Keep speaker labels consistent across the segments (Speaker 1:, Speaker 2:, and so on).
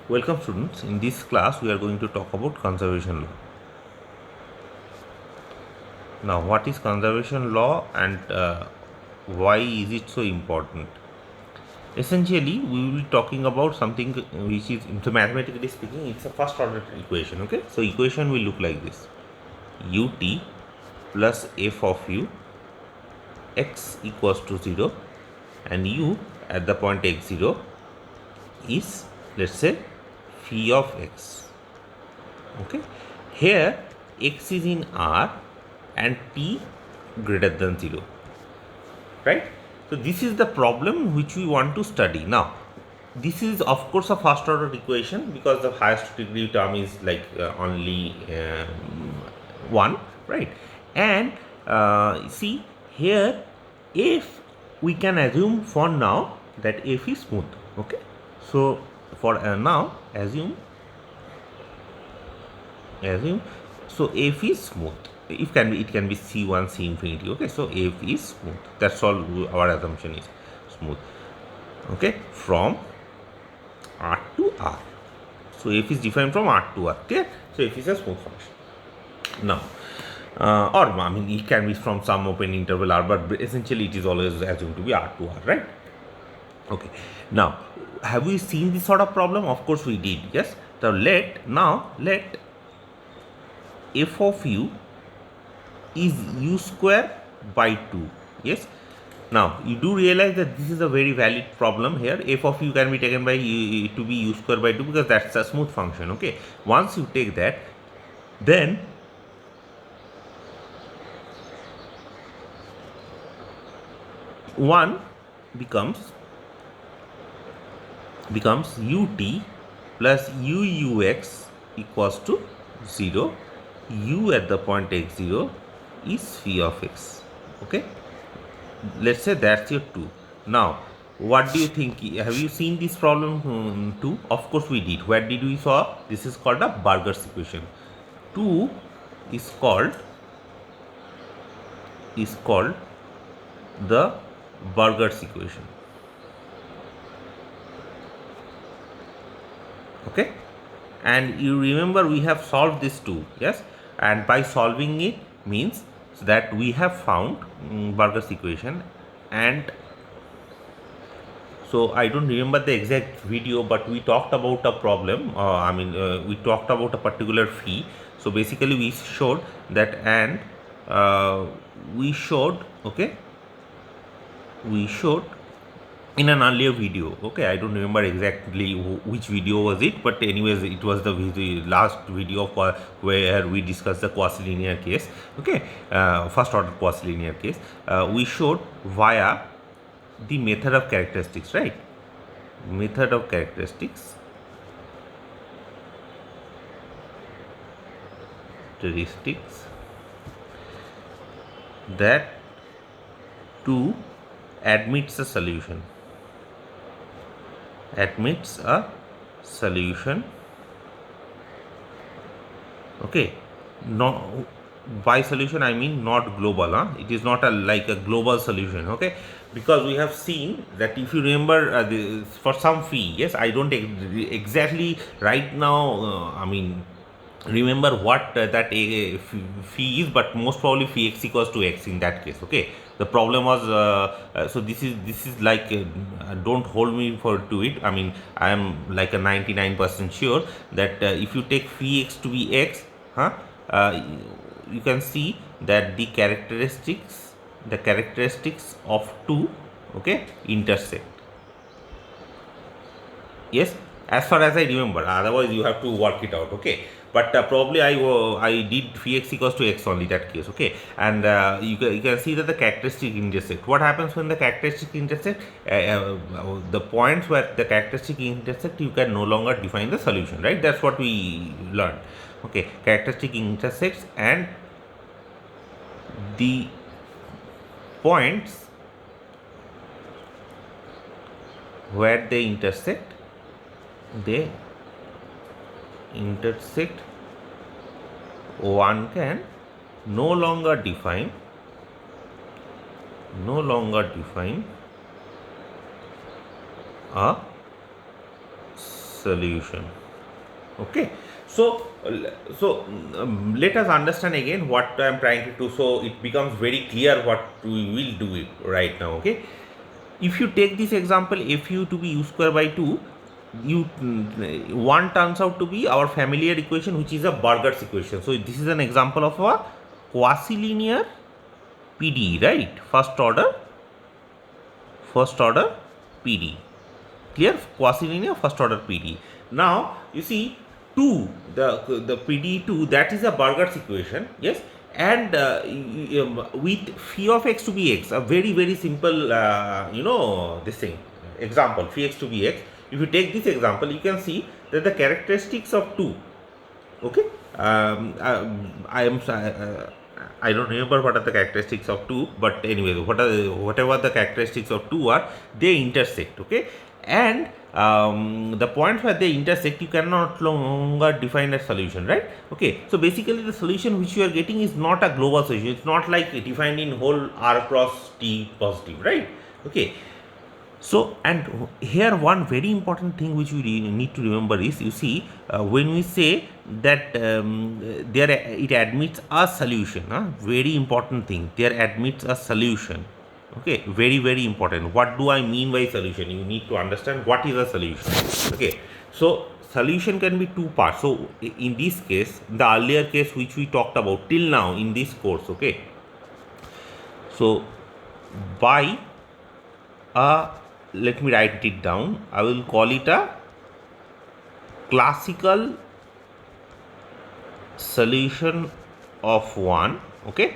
Speaker 1: Welcome students, in this class we are going to talk about conservation law. Now what is conservation law and why is it so important? Essentially we will be talking about something which is, so mathematically speaking, it's a first order equation. Okay, so equation will look like this: ut plus f of u x equals to 0 and u at the point x0 is, let's say, phi of x. Okay, here x is in R and t greater than 0, right? So this is the problem which we want to study. Now this is of course a first order equation because the highest degree term is like only 1, right? And see here, if we can assume for now that f is smooth. Okay, so for now assume so f is smooth. If can be, it can be c1 c infinity. Okay, so f is smooth, that's all our assumption is smooth. Okay, from R to R, so f is different from R to R. Clear? So f is a smooth function. Now or I mean it can be from some open interval R, but essentially it is always assumed to be R to R, right? Okay, now have we seen this sort of problem? Of course we did. Yes, so let f of u is u square by 2. Yes, now you do realize that this is a very valid problem here. F of u can be taken by to be u square by 2 because that's a smooth function. Okay, once you take that, then one becomes ut plus ux equals to 0. U at the point x0 is phi of x. Okay, let's say that's your 2. Now what do you think? Have you seen this problem too? Of course we did. Where did we saw? This is called a Burger's equation. 2 is called the Burger's equation. Okay, and you remember we have solved this too. Yes, and by solving it means that we have found Burger's equation. And so I don't remember the exact video, but we talked about a problem. We talked about a particular phi. So basically we showed that, and we showed, okay, we showed in an earlier video. Okay, I don't remember exactly which video was it, but anyways it was the last video where we discussed the quasi-linear case. Okay, first order quasi-linear case. We showed via the method of characteristics, right? Method of characteristics that 2 admits a solution. Okay, no, by solution I mean not global. It is not like a global solution. Okay, because we have seen that, if you remember, for some phi, yes, I don't exactly right now remember what that phi is, but most probably phi x equals to x in that case. Okay, the problem was so this is like don't hold me for to it. I mean, I am like a 99% sure that if you take phi x to be x, uh, you can see that the characteristics of 2, okay, intersect. Yes, as far as I remember. Otherwise you have to work it out. Okay, but probably I did phi x equals to x only that case. Okay, and you can see that the characteristic intersect. What happens when the characteristic intersect? The points where the characteristic intersect, you can no longer define the solution, right? That's what we learned. Okay, characteristic intersects, and the points where they intersect, one can no longer define a solution. Okay, so let us understand again what I am trying to do, so it becomes very clear what we will do it right now. Okay, if you take this example, fu to be u square by 2, one turns out to be our familiar equation, which is a Burger's equation. So this is an example of a quasi-linear PDE, right? First order PD. Clear? Quasi-linear first order PD. Now you see 2, the PD2, that is a Burger's equation, yes, and with phi of x to be x, a very simple this thing example, phi x to be x. If you take this example, you can see that the characteristics of 2, okay, I don't remember what are the characteristics of 2, but anyway, whatever the characteristics of 2 are, they intersect, okay, and the points where they intersect, you cannot longer define a solution, right? Okay, so basically the solution which you are getting is not a global solution. It's not like defined in whole r cross t positive, right? Okay, so, and here one very important thing which we need to remember is, you see, when we say that there it admits a solution, very important thing, there admits a solution. Okay, very important. What do I mean by solution? You need to understand what is a solution. Okay, so solution can be two parts. So in this case, the earlier case which we talked about till now in this course, okay, so by a, let me write it down, I will call it a classical solution of 1. Okay,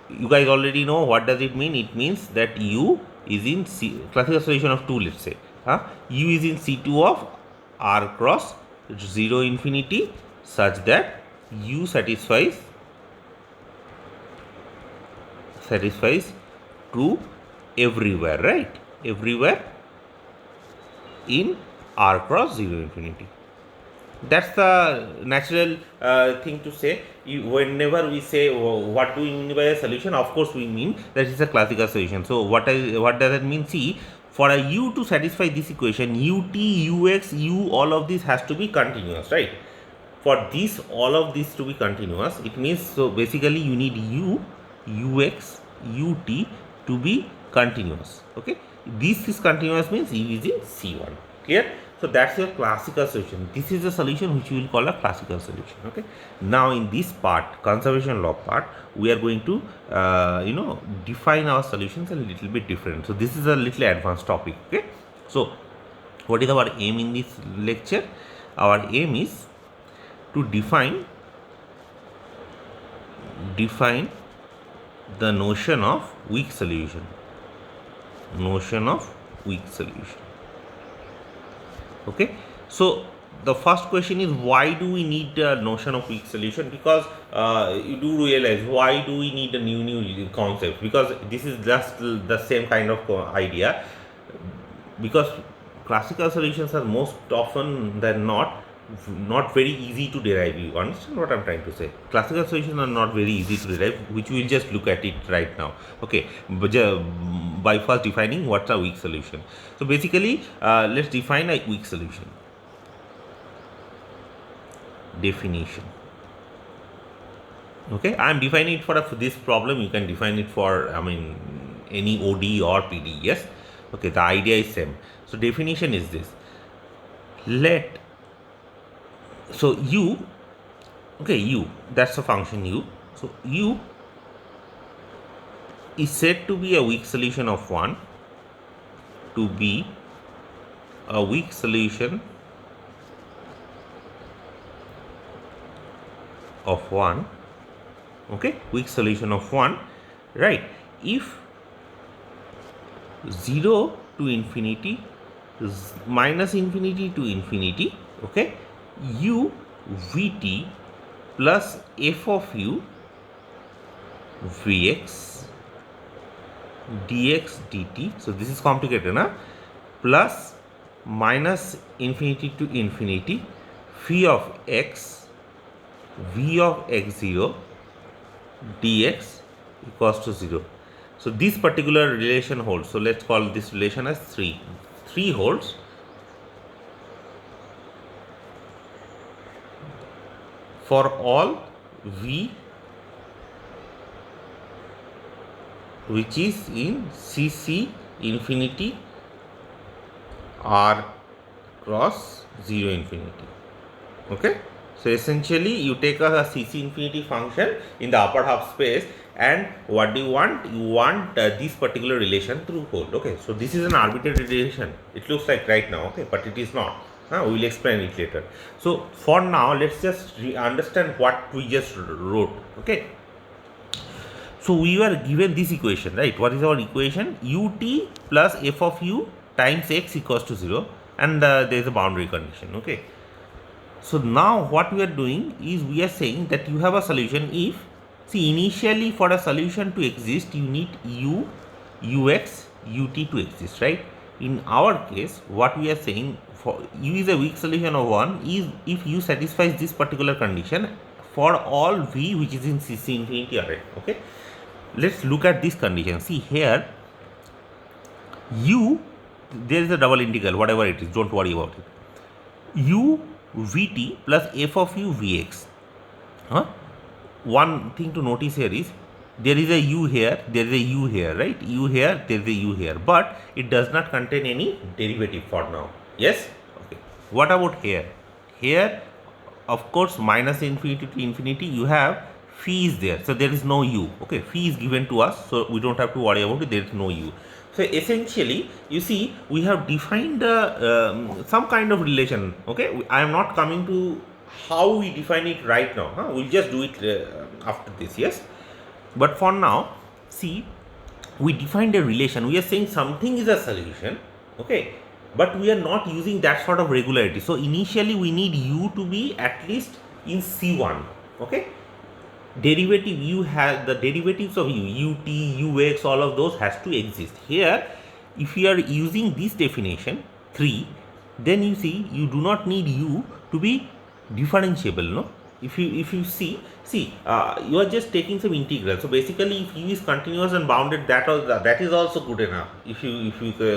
Speaker 1: you guys already know what does it mean. It means that u is in C, classical solution of 2, let's say, u is in C2 of r cross 0 infinity, such that u satisfies true everywhere, right? Everywhere in r cross 0 infinity. That's the natural thing to say. Whenever we say what do we mean by a solution, of course we mean that it's a classical solution. So what does it mean? See, for a u to satisfy this equation, ut, ux, u, all of this has to be continuous, right? For this, all of this to be continuous, it means, so basically you need u, ux, ut to be continuous. Okay, this is continuous means u is in C1. Clear? So that's your classical solution. This is a solution which we will call a classical solution. Okay. Now in this part, conservation law part, we are going to define our solutions a little bit different. So this is a little advanced topic. Okay. So what is our aim in this lecture? Our aim is to define the notion of weak solution. Okay, so the first question is, why do we need the notion of weak solution? Because you do realize, why do we need a new concept? Because this is just the same kind of idea, because classical solutions are most often than not very easy to derive. You understand what I'm trying to say? Classical solutions are not very easy to derive, which we will just look at it right now. Okay, but by first defining what's a weak solution. So basically, let's define a weak solution. Definition. Okay, I am defining it for this problem. You can define it for, any ODE or PD. Yes. Okay, the idea is same. So definition is this. So u, okay, u, that's a function u. So u is said to be a weak solution of 1, to be a weak solution of 1. Okay, weak solution of 1, right? If 0 to infinity, minus infinity to infinity, okay, u vt plus f of u vx dx dt, so this is complicated, plus minus infinity to infinity phi of x v of x0 dx equals to 0. So this particular relation holds. So let's call this relation as 3 holds. for all v which is in CC infinity r cross 0 infinity. Okay, so essentially you take a CC infinity function in the upper half space, and what do you want? You want this particular relation to hold. Okay, so this is an arbitrary relation, it looks like right now, okay, but it is not. We will explain it later. So for now, let's just understand what we just wrote. Okay, so we were given this equation, right? What is our equation? Ut plus f of u times x equals to 0, and there is a boundary condition. Okay, so now what we are doing is we are saying that you have a solution if, see, initially for a solution to exist you need u, ux, ut to exist, right? In our case, what we are saying, for u is a weak solution of 1 is if u satisfies this particular condition for all v which is in CC infinity array. Okay, let's look at this condition. See here, u, there is a double integral, whatever it is, don't worry about it. U vt plus f of u vx. One thing to notice here is there is a u here, there is a u here, right? U here, there is a u here, but it does not contain any derivative for now. Yes? Okay. What about here? Here, of course, minus infinity to infinity, you have phi is there, so there is no u. Okay, phi is given to us, so we don't have to worry about it, there is no u. So essentially, you see, we have defined some kind of relation. Okay, I am not coming to how we define it right now. We'll just do it after this. Yes, but for now, see, we defined a relation. We are saying something is a solution. Okay, but we are not using that sort of regularity. So initially, we need u to be at least in C1. Okay. Derivative, you have the derivatives of u, ut, ux, all of those has to exist. Here, if you are using this definition 3, then you see you do not need u to be differentiable. No, if you see you are just taking some integral. So basically, if u is continuous and bounded, that is also good enough. If you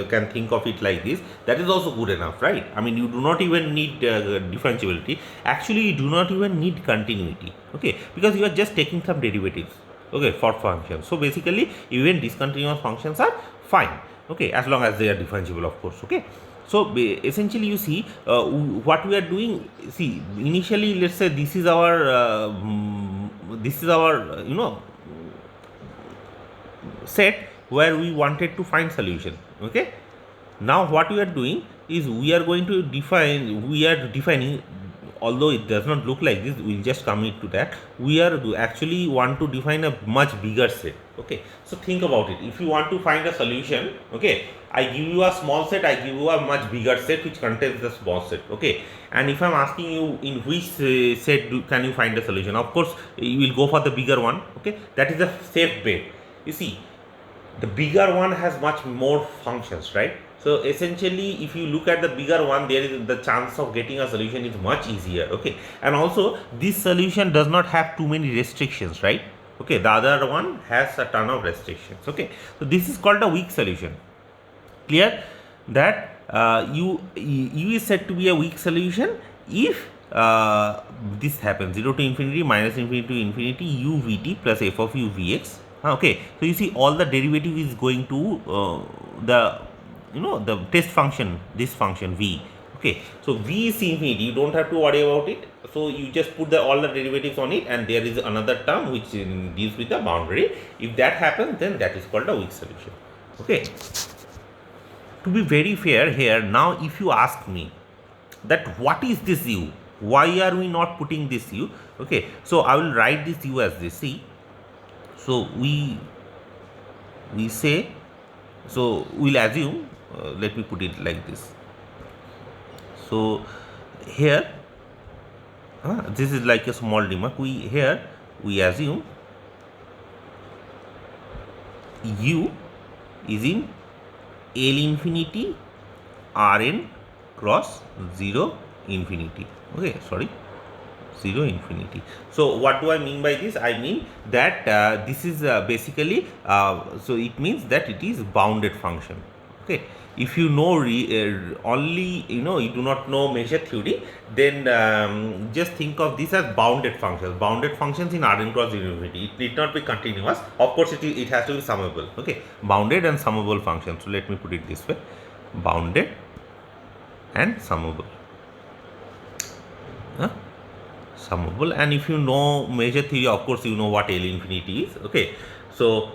Speaker 1: can think of it like this, that is also good enough, right? I mean, you do not even need differentiability. Actually, you do not even need continuity. Okay, because you are just taking some derivatives. Okay, for functions. So basically, even discontinuous functions are fine. Okay, as long as they are differentiable, of course. Okay. So essentially, you see what we are doing. See, initially, let's say this is our set where we wanted to find solution. Okay. Now what we are doing is we are going to define. We are defining. Although it does not look like this, we'll just commit to that. We are actually want to define a much bigger set. Okay, so think about it. If you want to find a solution, okay, I give you a small set, I give you a much bigger set which contains the small set. Okay, and if I'm asking you in which set can you find a solution, of course you will go for the bigger one. Okay, that is a safe bet. You see, the bigger one has much more functions, right? So essentially, if you look at the bigger one, there is the chance of getting a solution is much easier. Okay, and also this solution does not have too many restrictions, right? Okay, the other one has a ton of restrictions. Okay, so this is called a weak solution. Clear that u is said to be a weak solution if this happens 0 to infinity, minus infinity to infinity, u vt plus f of u vx. Okay, so you see all the derivative is going to the test function, this function v. Okay, so v is infinity, you don't have to worry about it. So you just put all the derivatives on it, and there is another term which deals with the boundary. If that happens, then that is called a weak solution. Okay, to be very fair here, now if you ask me that what is this u, why are we not putting this u? Okay, so I will write this u as this. See, so we say, so we'll assume, let me put it like this. So here, this is like a small remark. We assume u is in L infinity Rn cross 0 infinity. Okay, sorry, 0 infinity. So what do I mean by this? I mean that this is basically, so it means that it is bounded function. Okay, If you know only, you do not know measure theory, then just think of this as bounded functions. Bounded functions in Rn cross infinity. It need not be continuous. Of course, it has to be summable. Okay, bounded and summable functions. So let me put it this way: bounded and summable. Summable. And if you know measure theory, of course you know what L infinity is. Okay, so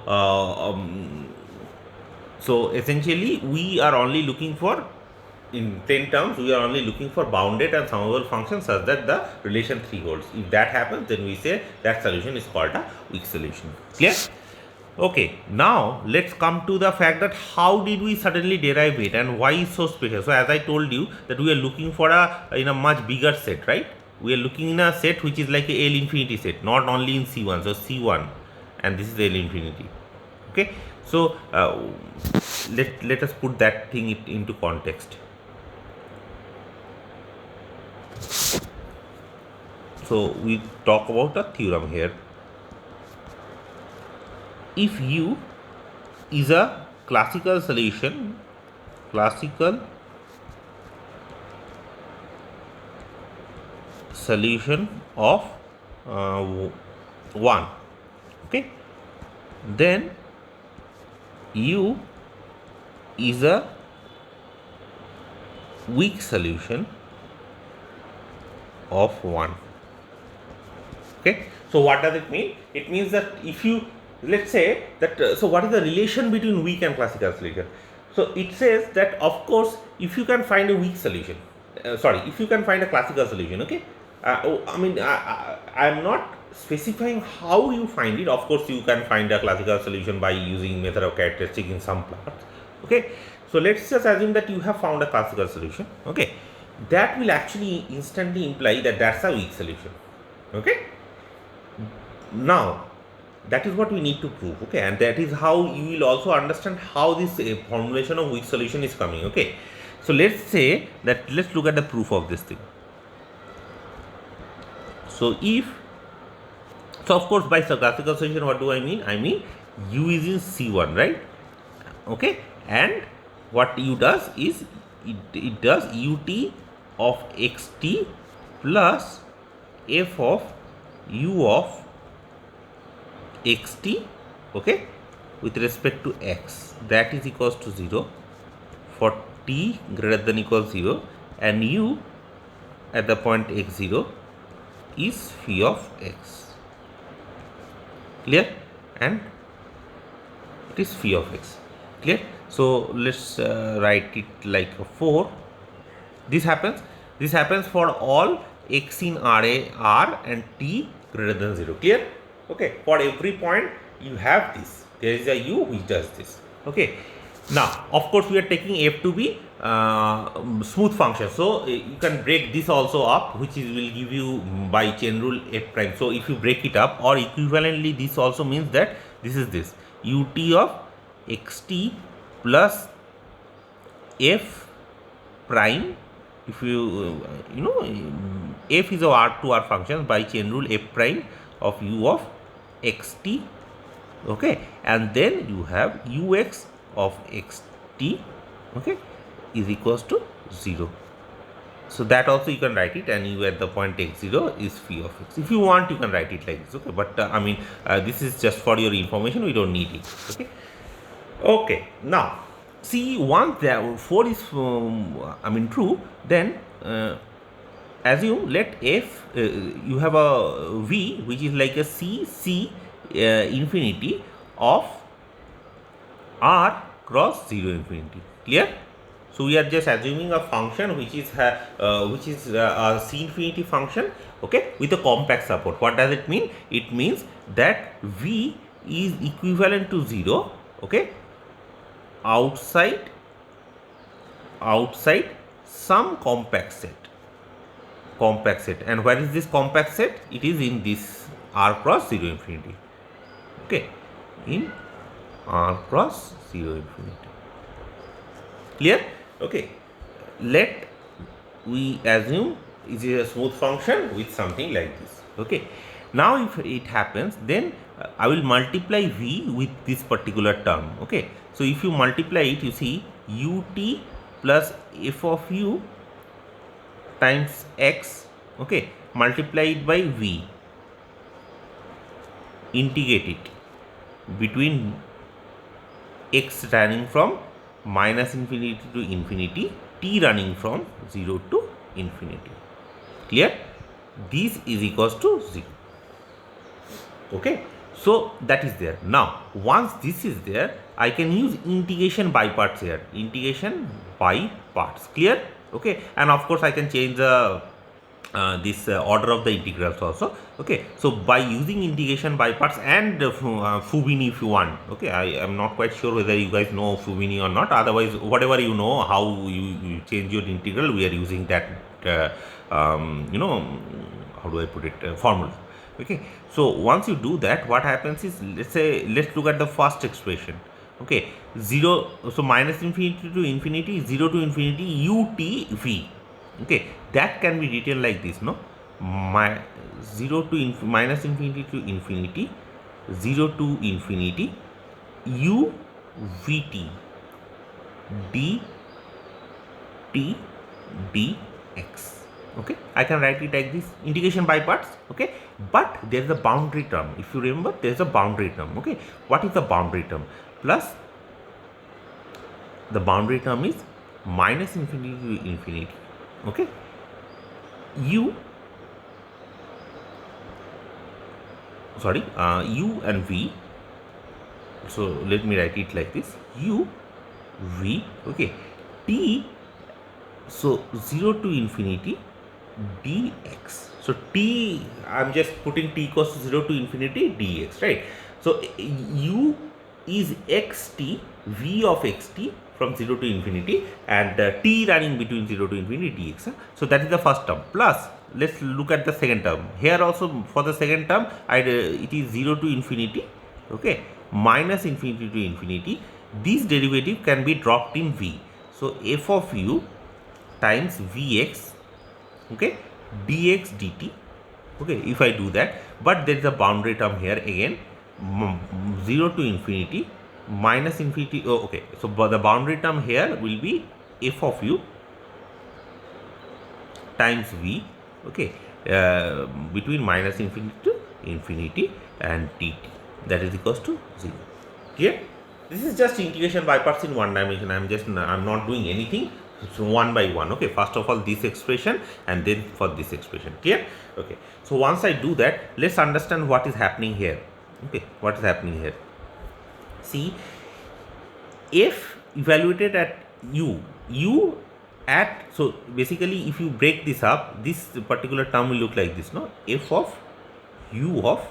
Speaker 1: so essentially we are only looking for, in plain terms, we are only looking for bounded and summable functions such that the relation 3 holds. If that happens, then we say that solution is called a weak solution. Clear? Okay, now let's come to the fact that how did we suddenly derive it and why is so special. So as I told you that we are looking for in a much bigger set, right? We are looking in a set which is like a L infinity set, not only in C1. So C1 and this is L infinity. Okay, so let us put that thing into context. So we talk about a theorem here. If U is a classical solution of 1, okay, then U is a weak solution of 1. Okay, so what does it mean? It means that if you, let's say that so what is the relation between weak and classical solution? So it says that, of course, if you can find a weak solution, if you can find a classical solution, okay, I am not specifying how you find it. Of course you can find a classical solution by using method of characteristic in some parts. Okay, so let's just assume that you have found a classical solution. Okay, that will actually instantly imply that that's a weak solution. Okay, now that is what we need to prove. Okay, and that is how you will also understand how this formulation of weak solution is coming. Okay, so let's say that, let's look at the proof of this thing. So of course by classical solution, what do I mean? I mean U is in C1, right? Okay, and what U does is it does ut of xt plus f of u of xt, okay, with respect to x, that is equals to 0 for t greater than equals 0, and u at the point x0 is phi of x. Clear? And it is phi of x. Clear? So let's write it like a 4. This happens for all x in R and t greater than 0. Clear? Okay, for every point you have this, there is a u which does this. Okay, now of course we are taking f to be smooth function, so you can break this also up, which will give you by chain rule f prime. So if you break it up, or equivalently this also means that this is this ut of xt plus f prime. If you f is a R2R function, by chain rule f prime of u of xt, okay, and then you have ux of xt, okay, is equals to 0. So that also you can write it, and u at the point x0 is phi of x. If you want, you can write it like this, okay, but this is just for your information, we don't need it. Okay, okay, now see, once the 4 is true, then assume let f you have a v which is like a c infinity of r cross 0 infinity. Clear? So we are just assuming a function which is a c infinity function, okay, with a compact support. What does it mean? It means that v is equivalent to 0, okay, outside some compact set. And where is this compact set? It is in this r cross 0 infinity, okay, in r cross 0 infinity. Clear? Okay, let we assume it is a smooth function with something like this. Okay, now if it happens, then I will multiply v with this particular term. Okay, so if you multiply it, you see ut plus f of u times x, okay, multiplied by v, integrate it between x running from minus infinity to infinity, t running from 0 to infinity. Clear? This is equals to 0. Okay, so that is there. Now once this is there, I can use integration by parts here. Integration by parts. Clear? Okay, and of course I can change the this order of the integrals also. Okay, so by using integration by parts and Fubini if you want. Okay, I am not quite sure whether you guys know Fubini or not. Otherwise, whatever you know how you change your integral, we are using that you know, how do I put it, formula. Okay, so once you do that, what happens is, let's look at the first expression. Okay, 0, so minus infinity to infinity, 0 to infinity ut v. Okay, that can be written like this, no? 0 to minus infinity to infinity, 0 to infinity u vt d t dx. Okay, I can write it like this, integration by parts. Okay, but there is a boundary term. If you remember, there is a boundary term. Okay, what is the boundary term? Plus the boundary term is minus infinity to infinity. Okay, u and v. So let me write it like this, u v. Okay, t, so 0 to infinity dx. So t, I'm just putting t equals to 0 to infinity dx, right? So u is xt, v of xt from 0 to infinity, and t running between 0 to infinity dx. So that is the first term. Plus let's look at the second term. Here also for the second term, it is 0 to infinity, okay, minus infinity to infinity. This derivative can be dropped in v. So f of u times vx, okay, dx dt. Okay, if I do that, but there is a boundary term here again, 0 to infinity minus infinity. Oh, okay, so the boundary term here will be f of u times v, okay, between minus infinity to infinity and dt, that is equals to 0. Clear? This is just integration by parts in one dimension. I'm not doing anything. So one by one. Okay, first of all this expression and then for this expression. Clear? Okay, so once I do that, let's understand what is happening here. Okay, what is happening here? See, f evaluated at u at, so basically if you break this up, this particular term will look like this, no? F of u of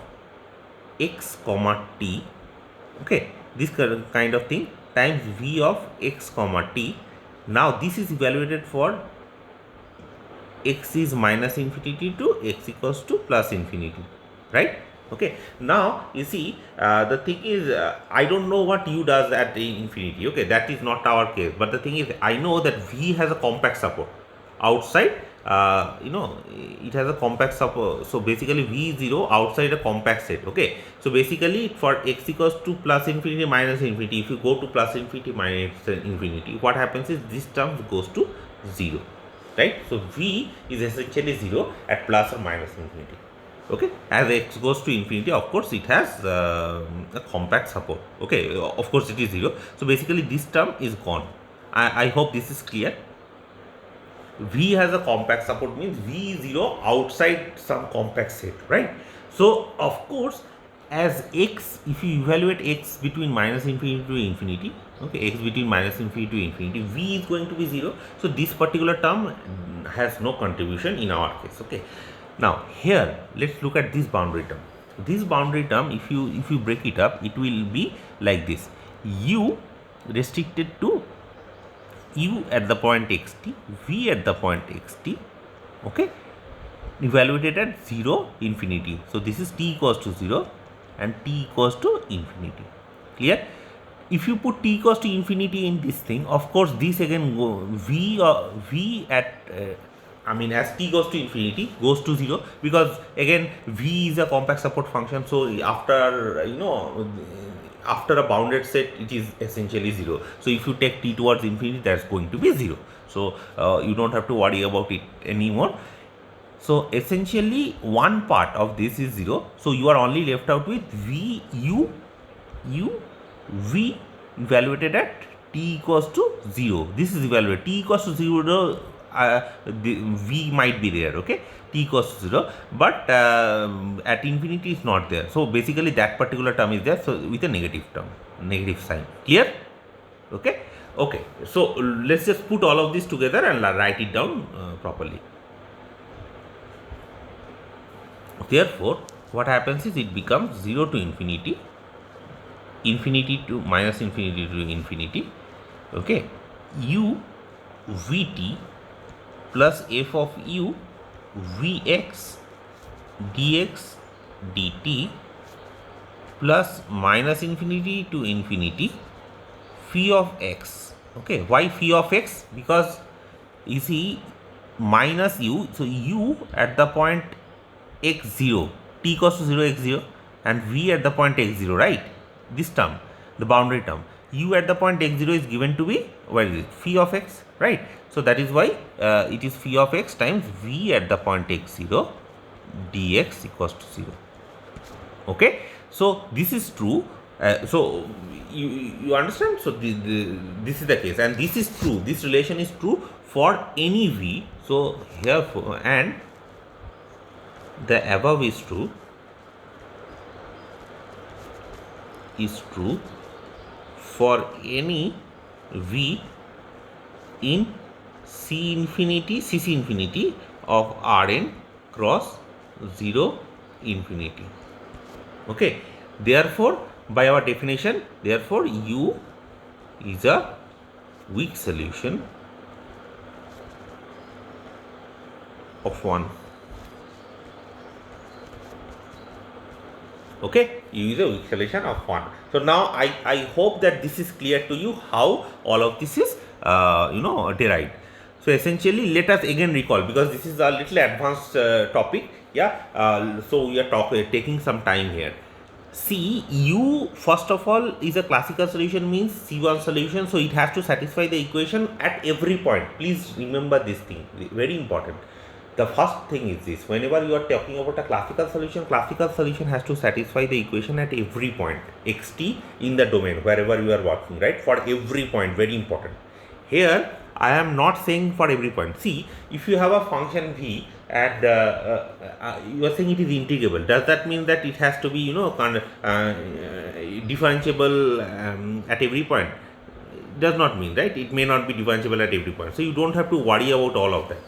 Speaker 1: x comma t, okay, this kind of thing, times v of x comma t. Now this is evaluated for x is minus infinity to x equals to plus infinity, right? Okay, now you see, the thing is, I don't know what u does at the infinity. Okay, that is not our case, but the thing is, I know that v has a compact support outside. You know, it has a compact support. So basically v0 outside a compact set. Okay, so basically for x equals to plus infinity minus infinity, if you go to plus infinity minus infinity, what happens is this term goes to 0, right? So v is essentially 0 at plus or minus infinity. Okay, as x goes to infinity, of course it has a compact support. Okay, of course it is 0. So basically this term is gone. I hope this is clear. V has a compact support means v0 outside some compact set, right? So of course, as x, if you evaluate x between minus infinity to infinity, okay, x between minus infinity to infinity, v is going to be 0. So this particular term has no contribution in our case. Okay, now here let's look at this boundary term. This boundary term, if you break it up, it will be like this: u restricted to u at the point xt, v at the point xt, okay, evaluated at 0 infinity. So this is t equals to 0 and t equals to infinity. Clear? If you put t equals to infinity in this thing, of course this again v at I mean as t goes to infinity goes to 0, because again v is a compact support function. So after, you know, after a bounded set it is essentially 0. So if you take t towards infinity, that's going to be 0. So you don't have to worry about it anymore. So essentially one part of this is 0. So you are only left out with v evaluated at t equals to 0. This is evaluated t equals to 0. The v might be there, okay, t equals to 0, but at infinity is not there. So basically that particular term is there, so with a negative term, negative sign. Clear? Okay. Okay, so let's just put all of this together and write it down properly. Therefore what happens is it becomes 0 to infinity, infinity to minus infinity to infinity, okay, u vt plus f of u vx dx dt plus minus infinity to infinity phi of x. Okay, why phi of x? Because you see minus u, so u at the point x0, t equals to 0 x0, and v at the point x0, right? This term, the boundary term, u at the point x0 is given to be, what is it, phi of x, right? So that is why it is phi of x times v at the point x0 dx equals to 0. Okay, so this is true. So you understand? So this is the case, and this is true. This relation is true for any v. So here and the above is true for any v in C infinity of Rn cross 0 infinity. Okay, therefore by our definition, therefore u is a weak solution of 1. Okay, u is a weak solution of 1. So now I hope that this is clear to you how all of this is derived. So essentially let us again recall, because this is a little advanced topic. Yeah, so we are taking some time here. See, u first of all is a classical solution, means C1 solution, so it has to satisfy the equation at every point. Please remember this thing, very important. The first thing is this: whenever you are talking about a classical solution has to satisfy the equation at every point xt in the domain wherever you are working, right? For every point, very important. Here I am not saying for every point. See, if you have a function v and you are saying it is integrable, does that mean that it has to be differentiable at every point? Does not mean, right? It may not be differentiable at every point, so you don't have to worry about all of that.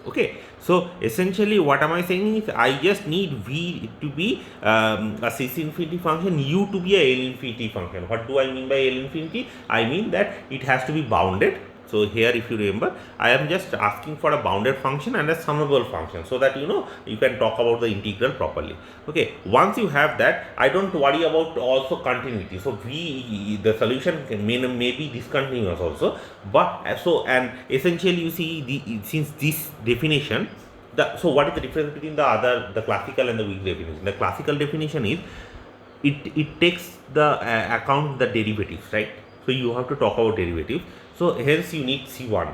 Speaker 1: Okay, so essentially what am I saying is I just need v to be a C infinity function, u to be a L infinity function. What do I mean by L infinity? I mean that it has to be bounded. So here, if you remember, I am just asking for a bounded function and a summable function, so that you can talk about the integral properly. Okay, once you have that, I don't worry about also continuity. So the solution may be discontinuous also, but and essentially you see since this definition, so what is the difference between the classical and the weak definition? The classical definition is it takes the account the derivatives, right? So you have to talk about derivatives. So hence you need C1.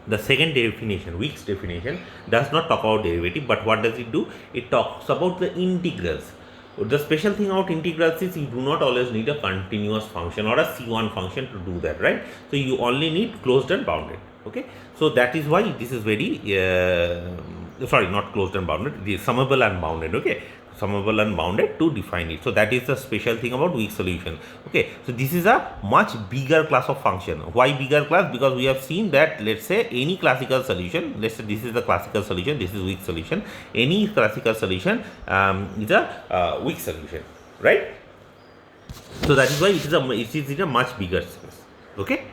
Speaker 1: The second definition, Week's definition, does not talk about derivative, but what does it do? It talks about the integrals. The special thing about integrals is you do not always need a continuous function or a C1 function to do that, right? So you only need closed and bounded. Okay, so that is why this is very sorry, not closed and bounded, the summable and bounded. Okay, summable and bounded to define it. So that is the special thing about weak solution. Okay, so this is a much bigger class of function. Why bigger class? Because we have seen that, let's say any classical solution, let's say this is the classical solution, this is weak solution, any classical solution is a weak solution, right? So that is why it is in a much bigger space. Okay.